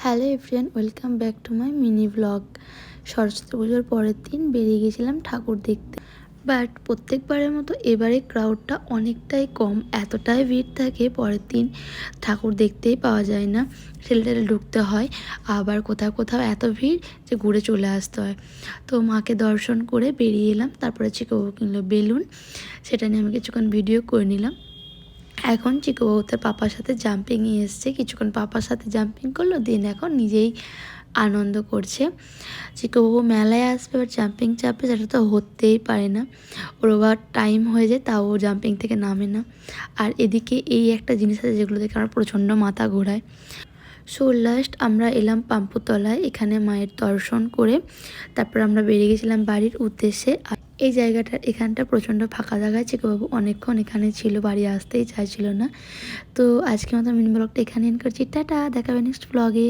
Hello everyone, welcome back to my mini blog. Saraswati পুজোর পরের দিন বেরিয়ে গেছিলাম ঠাকুর দেখতে, বাট প্রত্যেকবারের মতো এবারে ক্রাউডটা অনেকটাই কম। এতটাই ভিড় থাকে, পরের দিন ঠাকুর দেখতেই পাওয়া যায় না, ঠেলে ঢুকতে হয়। আবার কোথাও কোথাও এত ভিড় যে ঘুরে চলে আসতে হয়। তো মাকে দর্শন করে বেরিয়ে এলাম। তারপরে চিকোবাবু কিনলো বেলুন, সেটা নিয়ে আমি কিছুক্ষণ ভিডিও করে নিলাম। এখন চিকোবাবু তার পাপার সাথে জাম্পিংয়ে এসছে, কিছুক্ষণ পাপার সাথে জাম্পিং করলো, দেন এখন নিজেই আনন্দ করছে। চিকোবাবু মেলায় আসবে, এবার জাম্পিং চাপবে, সেটা তো হতেই পারে না। ওর ওভার টাইম হয়ে যায়, তাও ও জাম্পিং থেকে নামে না। আর এদিকে এই একটা জিনিস আছে যেগুলো দেখে আমার প্রচণ্ড মাথা ঘোরায়। সো লাস্ট আমরা এলাম পাম্পুতলায়, এখানে মায়ের দর্শন করে তারপর আমরা বেরিয়ে গেছিলাম বাড়ির উদ্দেশ্যে। আর এই জায়গাটার এখানটা প্রচণ্ড ফাঁকা জায়গায়, চিকোবাবু অনেকক্ষণ এখানে ছিল, বাড়ি আসতেই চাইছিল না। তো আজকের মতো মিনি ব্লগটা এখানে এন্ড করছি। টাটা, দেখাবে নেক্সট ব্লগে।